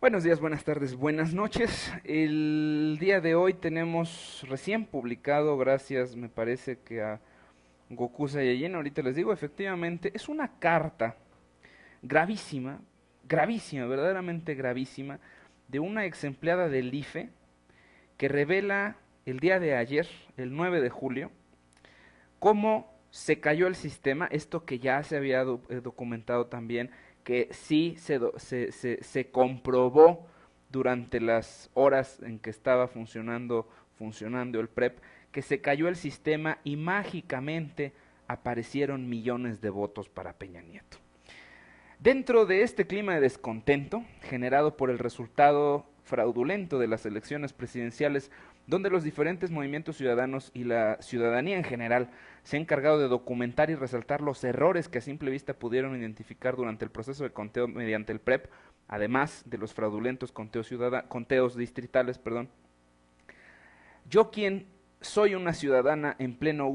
Buenos días, buenas tardes, buenas noches. El día de hoy tenemos recién publicado, gracias me parece que a Goku Saiyajin, ahorita les digo, efectivamente, es una carta gravísima, gravísima, verdaderamente gravísima, de una ex empleada del IFE que revela el día de ayer, el 9 de julio, cómo se cayó el sistema, esto que ya se había documentado también, que sí se comprobó durante las horas en que estaba funcionando el PREP, que se cayó el sistema y mágicamente aparecieron millones de votos para Peña Nieto. Dentro de este clima de descontento, generado por el resultado fraudulento de las elecciones presidenciales, donde los diferentes movimientos ciudadanos y la ciudadanía en general se han encargado de documentar y resaltar los errores que a simple vista pudieron identificar durante el proceso de conteo mediante el PREP, además de los fraudulentos conteos distritales, yo quien soy una ciudadana en pleno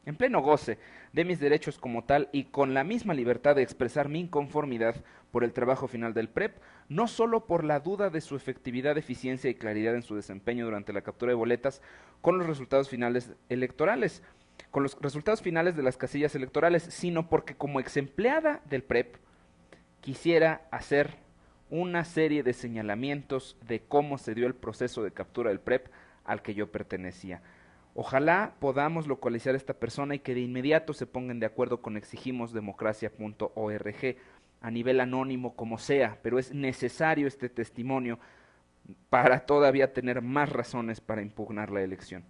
en pleno goce de mis derechos como tal y con la misma libertad de expresar mi inconformidad por el trabajo final del PREP, no solo por la duda de su efectividad, eficiencia y claridad en su desempeño durante la captura de boletas con los resultados finales electorales, con los resultados finales de las casillas electorales, sino porque como ex empleada del PREP quisiera hacer una serie de señalamientos de cómo se dio el proceso de captura del PREP al que yo pertenecía. Ojalá podamos localizar a esta persona y que de inmediato se pongan de acuerdo con exigimosdemocracia.org a nivel anónimo como sea, pero es necesario este testimonio para todavía tener más razones para impugnar la elección.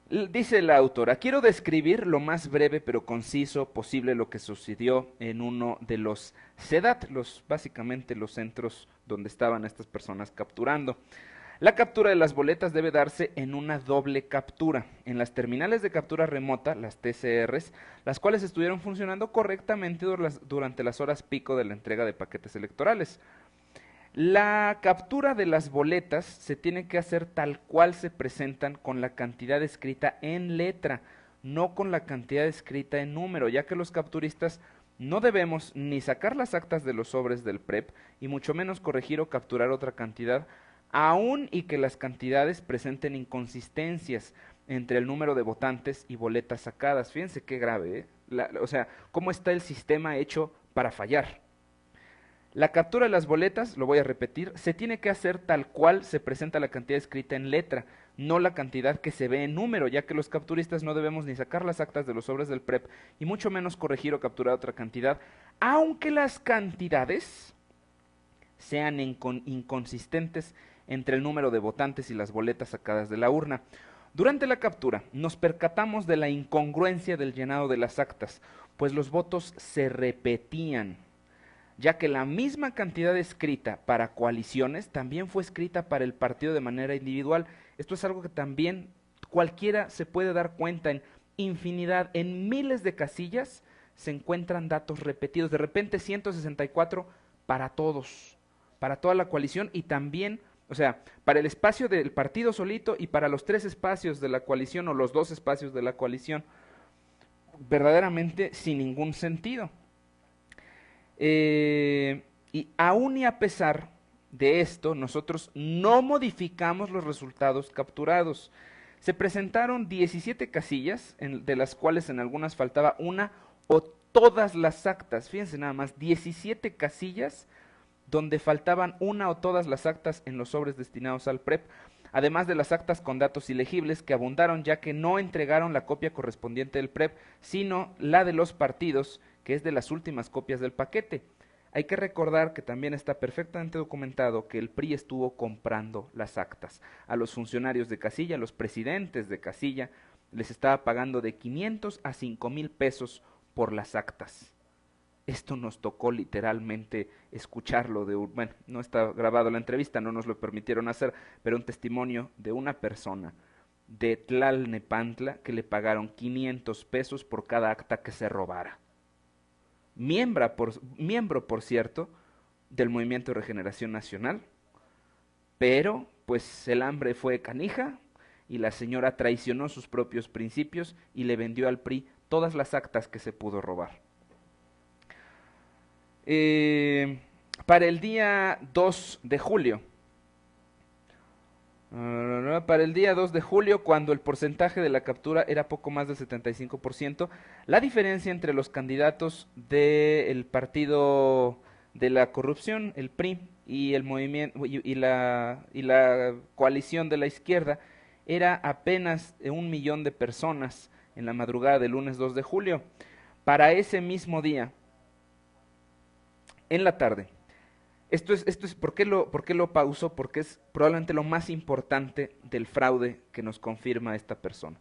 Dice la autora, quiero describir lo más breve pero conciso posible lo que sucedió en uno de los CEDAT, básicamente los centros donde estaban estas personas capturando. La captura de las boletas debe darse en una doble captura, en las terminales de captura remota, las TCRs, las cuales estuvieron funcionando correctamente durante las horas pico de la entrega de paquetes electorales. La captura de las boletas se tiene que hacer tal cual se presentan con la cantidad escrita en letra, no con la cantidad escrita en número, ya que los capturistas no debemos ni sacar las actas de los sobres del PREP y mucho menos corregir o capturar otra cantidad, aun y que las cantidades presenten inconsistencias entre el número de votantes y boletas sacadas. Fíjense qué grave, ¿eh? O sea, cómo está el sistema hecho para fallar. La captura de las boletas, lo voy a repetir, se tiene que hacer tal cual se presenta la cantidad escrita en letra, no la cantidad que se ve en número, ya que los capturistas no debemos ni sacar las actas de los sobres del PREP y mucho menos corregir o capturar otra cantidad, aunque las cantidades sean inconsistentes entre el número de votantes y las boletas sacadas de la urna. Durante la captura nos percatamos de la incongruencia del llenado de las actas, pues los votos se repetían, ya que la misma cantidad escrita para coaliciones también fue escrita para el partido de manera individual. Esto es algo que también cualquiera se puede dar cuenta. En infinidad, en miles de casillas se encuentran datos repetidos, de repente 164 para todos, para toda la coalición y también, o sea, para el espacio del partido solito y para los 3 espacios de la coalición o los 2 espacios de la coalición, verdaderamente sin ningún sentido. Y aún y a pesar de esto, nosotros no modificamos los resultados capturados. Se presentaron 17 casillas, de las cuales en algunas faltaba una o todas las actas. Fíjense nada más, 17 casillas donde faltaban una o todas las actas en los sobres destinados al PREP, además de las actas con datos ilegibles que abundaron ya que no entregaron la copia correspondiente del PREP, sino la de los partidos, que es de las últimas copias del paquete. Hay que recordar que también está perfectamente documentado que el PRI estuvo comprando las actas. A los funcionarios de casilla, a los presidentes de casilla, les estaba pagando de 500 a 5,000 pesos por las actas. Esto nos tocó literalmente escucharlo bueno, no está grabado la entrevista, no nos lo permitieron hacer, pero un testimonio de una persona de Tlalnepantla que le pagaron 500 pesos por cada acta que se robara. Miembro, por cierto, del Movimiento de Regeneración Nacional, pero pues el hambre fue canija y la señora traicionó sus propios principios y le vendió al PRI todas las actas que se pudo robar. Para el día 2 de julio, cuando el porcentaje de la captura era poco más del 75%, la diferencia entre los candidatos del partido de la corrupción, el PRI, y el movimiento y la coalición de la izquierda era apenas 1 millón de personas en la madrugada del lunes 2 de julio. Para ese mismo día, en la tarde, ¿por qué lo pauso? Porque es probablemente lo más importante del fraude que nos confirma esta persona.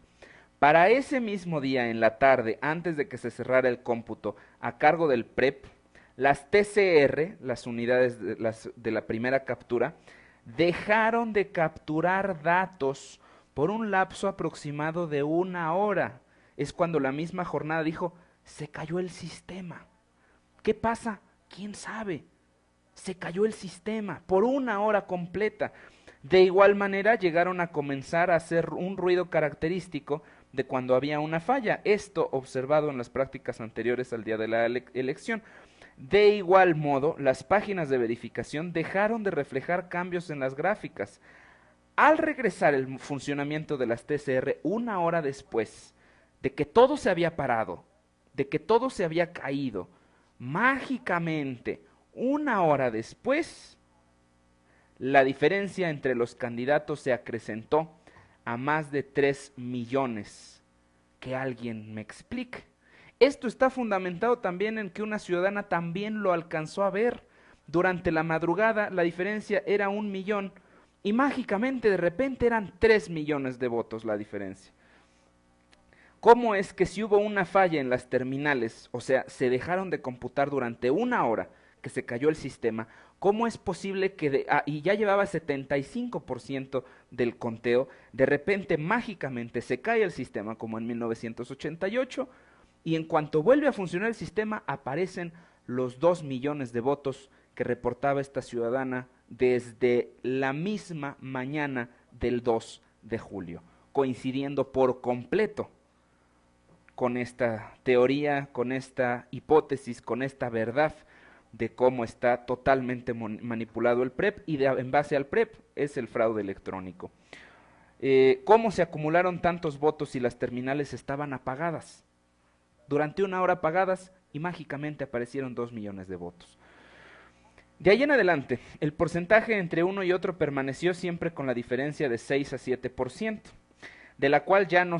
Para ese mismo día, en la tarde, antes de que se cerrara el cómputo a cargo del PREP, las TCR, las unidades de la primera captura, dejaron de capturar datos por un lapso aproximado de 1 hora. Es cuando la misma jornada dijo, se cayó el sistema. ¿Qué pasa? ¿Quién sabe? Se cayó el sistema por 1 hora completa. De igual manera llegaron a comenzar a hacer un ruido característico de cuando había una falla, esto observado en las prácticas anteriores al día de la elección. De igual modo, las páginas de verificación dejaron de reflejar cambios en las gráficas. Al regresar el funcionamiento de las TCR 1 hora después de que todo se había parado, de que todo se había caído, mágicamente 1 hora después, la diferencia entre los candidatos se acrecentó a más de 3 millones. Que alguien me explique. Esto está fundamentado también en que una ciudadana también lo alcanzó a ver. Durante la madrugada la diferencia era 1 millón y mágicamente de repente eran 3 millones de votos la diferencia. ¿Cómo es que si hubo una falla en las terminales, o sea, se dejaron de computar durante 1 hora, que se cayó el sistema, cómo es posible que, y ya llevaba 75% del conteo, de repente mágicamente se cae el sistema como en 1988 y en cuanto vuelve a funcionar el sistema aparecen los 2 millones de votos que reportaba esta ciudadana desde la misma mañana del 2 de julio, coincidiendo por completo con esta teoría, con esta hipótesis, con esta verdad de cómo está totalmente manipulado el PREP y en base al PREP es el fraude electrónico. ¿Cómo se acumularon tantos votos si las terminales estaban apagadas? Durante 1 hora apagadas y mágicamente aparecieron 2 millones de votos. De ahí en adelante, el porcentaje entre uno y otro permaneció siempre con la diferencia de 6 a 7%, de la cual ya no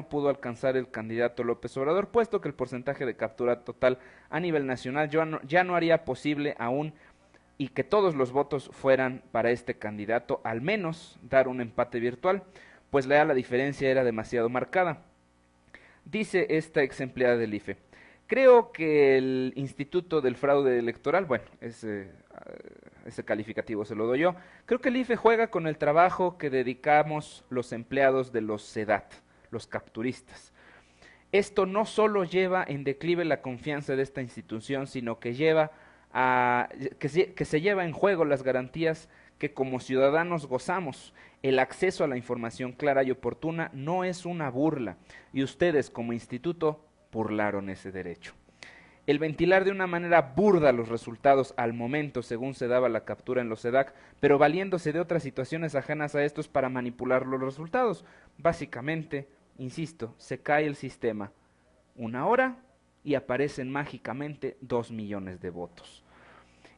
pudo alcanzar el candidato López Obrador, puesto que el porcentaje de captura total a nivel nacional ya no haría posible aún y que todos los votos fueran para este candidato, al menos dar un empate virtual, pues la diferencia era demasiado marcada. Dice esta ex empleada del IFE, creo que el Instituto del Fraude Electoral, bueno, ese calificativo se lo doy yo, creo que el IFE juega con el trabajo que dedicamos los empleados de los SEDAT, los capturistas. Esto no solo lleva en declive la confianza de esta institución, sino que que se lleva en juego las garantías que como ciudadanos gozamos. El acceso a la información clara y oportuna no es una burla, y ustedes como instituto burlaron ese derecho. El ventilar de una manera burda los resultados al momento según se daba la captura en los SEDAC, pero valiéndose de otras situaciones ajenas a estos para manipular los resultados. Básicamente, insisto, se cae el sistema 1 hora y aparecen mágicamente 2 millones de votos.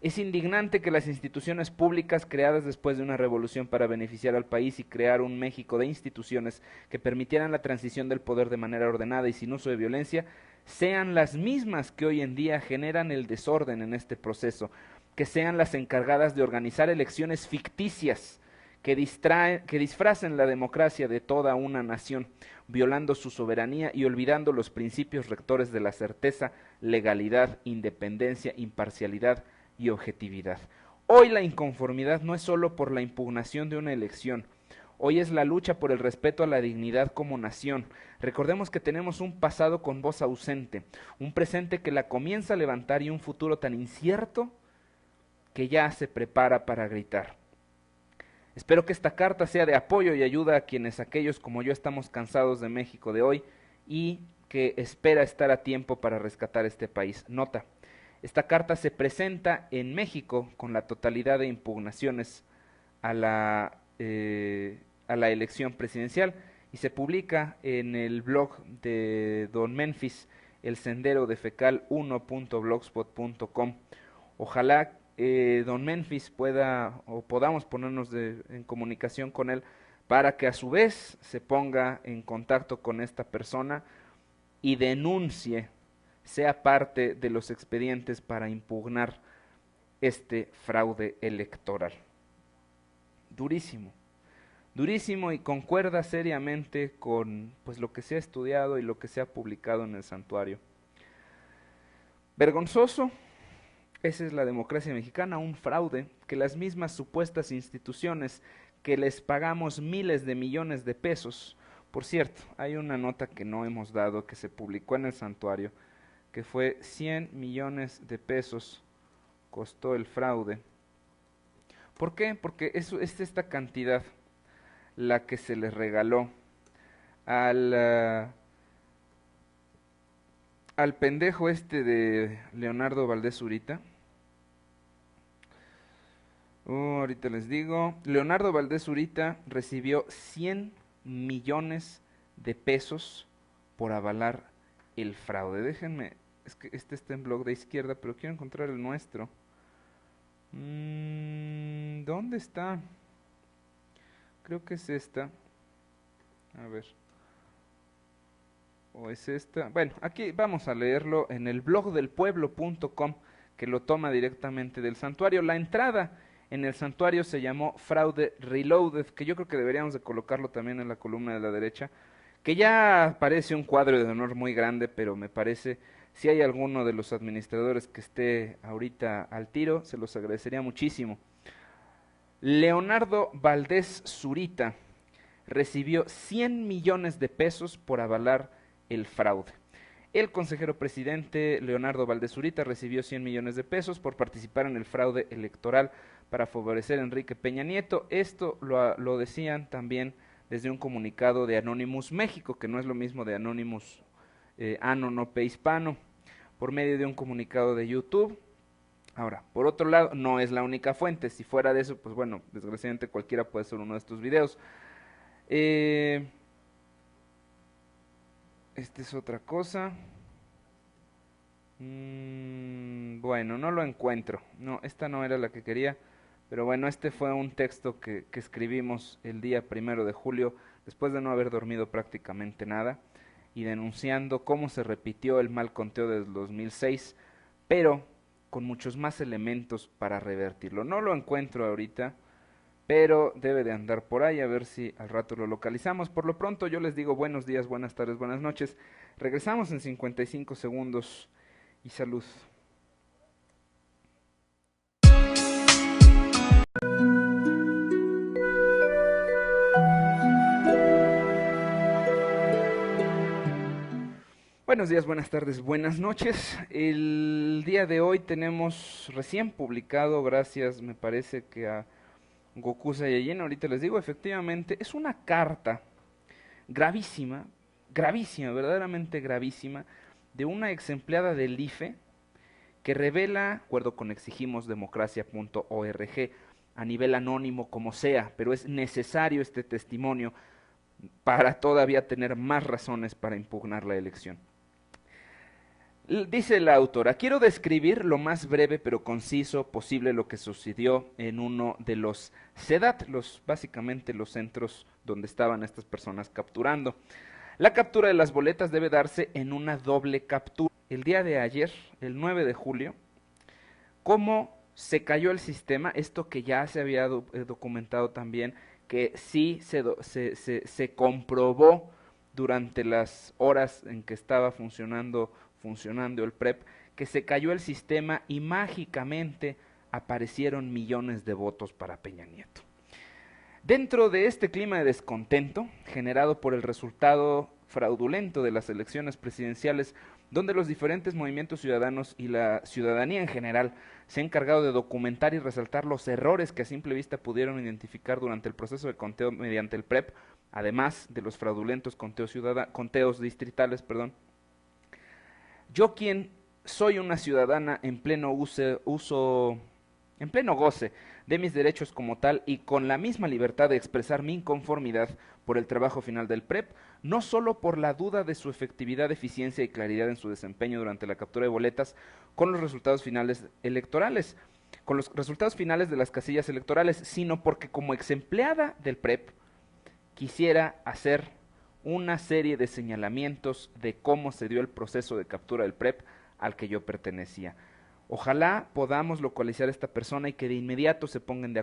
Es indignante que las instituciones públicas creadas después de una revolución para beneficiar al país y crear un México de instituciones que permitieran la transición del poder de manera ordenada y sin uso de violencia, sean las mismas que hoy en día generan el desorden en este proceso, que sean las encargadas de organizar elecciones ficticias que disfracen la democracia de toda una nación, violando su soberanía y olvidando los principios rectores de la certeza, legalidad, independencia, imparcialidad y objetividad. Hoy la inconformidad no es solo por la impugnación de una elección, hoy es la lucha por el respeto a la dignidad como nación. Recordemos que tenemos un pasado con voz ausente, un presente que la comienza a levantar y un futuro tan incierto que ya se prepara para gritar. Espero que esta carta sea de apoyo y ayuda a aquellos como yo estamos cansados de México de hoy y que espera estar a tiempo para rescatar este país. Nota: Esta carta se presenta en México con la totalidad de impugnaciones a la elección presidencial y se publica en el blog de Don Memphis, el sendero de fecal1.blogspot.com. Ojalá Don Memphis pueda o podamos ponernos en comunicación con él para que a su vez se ponga en contacto con esta persona y denuncie, sea parte de los expedientes para impugnar este fraude electoral. Durísimo, durísimo, y concuerda seriamente con pues lo que se ha estudiado y lo que se ha publicado en el santuario. Vergonzoso. Esa es la democracia mexicana, un fraude que las mismas supuestas instituciones que les pagamos miles de millones de pesos. Por cierto, hay una nota que no hemos dado que se publicó en el santuario, que fue 100 millones de pesos costó el fraude. ¿Por qué? Porque es esta cantidad la que se les regaló al, al pendejo este de Leonardo Valdés Zurita. Ahorita les digo. Leonardo Valdés Zurita recibió 100 millones de pesos por avalar el fraude. Déjenme, es que este está en blog de izquierda, pero quiero encontrar el nuestro. ¿Dónde está? Creo que es esta. A ver. ¿O es esta? Bueno, aquí vamos a leerlo en el blogdelpueblo.com, que lo toma directamente del santuario. La entrada en el santuario se llamó Fraude Reloaded, que yo creo que deberíamos de colocarlo también en la columna de la derecha, que ya parece un cuadro de honor muy grande, pero me parece, si hay alguno de los administradores que esté ahorita al tiro, se los agradecería muchísimo. Leonardo Valdés Zurita recibió 100 millones de pesos por avalar el fraude. El consejero presidente Leonardo Valdés Zurita recibió 100 millones de pesos por participar en el fraude electoral para favorecer a Enrique Peña Nieto. Esto lo decían también desde un comunicado de Anonymous México, que no es lo mismo de Anonymous Ano no Pe Hispano, por medio de un comunicado de YouTube. Ahora, por otro lado, no es la única fuente. Si fuera de eso, pues bueno, desgraciadamente cualquiera puede hacer uno de estos videos. Esta es otra cosa. Bueno, no lo encuentro. No, esta no era la que quería. Pero bueno, este fue un texto que escribimos el día 1 de julio, después de no haber dormido prácticamente nada, y denunciando cómo se repitió el mal conteo del 2006, pero con muchos más elementos para revertirlo. No lo encuentro ahorita, pero debe de andar por ahí, a ver si al rato lo localizamos. Por lo pronto yo les digo buenos días, buenas tardes, buenas noches. Regresamos en 55 segundos y salud. Buenos días, buenas tardes, buenas noches. El día de hoy tenemos recién publicado, gracias me parece que a Goku Saiyajin, ahorita les digo, efectivamente, es una carta gravísima, gravísima, verdaderamente gravísima, de una ex empleada del IFE que revela, de acuerdo con exigimosdemocracia.org, a nivel anónimo como sea, pero es necesario este testimonio para todavía tener más razones para impugnar la elección. Dice la autora, quiero describir lo más breve pero conciso posible lo que sucedió en uno de los CEDAT, básicamente los centros donde estaban estas personas capturando. La captura de las boletas debe darse en una doble captura. El día de ayer, el 9 de julio, ¿cómo se cayó el sistema? Esto que ya se había documentado también, que sí se comprobó durante las horas en que estaba funcionando el PREP, que se cayó el sistema y mágicamente aparecieron millones de votos para Peña Nieto. Dentro de este clima de descontento generado por el resultado fraudulento de las elecciones presidenciales, donde los diferentes movimientos ciudadanos y la ciudadanía en general se han encargado de documentar y resaltar los errores que a simple vista pudieron identificar durante el proceso de conteo mediante el PREP, además de los fraudulentos conteos distritales, yo quien soy una ciudadana en pleno en pleno goce de mis derechos como tal y con la misma libertad de expresar mi inconformidad por el trabajo final del PREP, no solo por la duda de su efectividad, eficiencia y claridad en su desempeño durante la captura de boletas con los resultados finales electorales, con los resultados finales de las casillas electorales, sino porque como ex empleada del PREP quisiera hacer una serie de señalamientos de cómo se dio el proceso de captura del PREP al que yo pertenecía. Ojalá podamos localizar a esta persona y que de inmediato se pongan de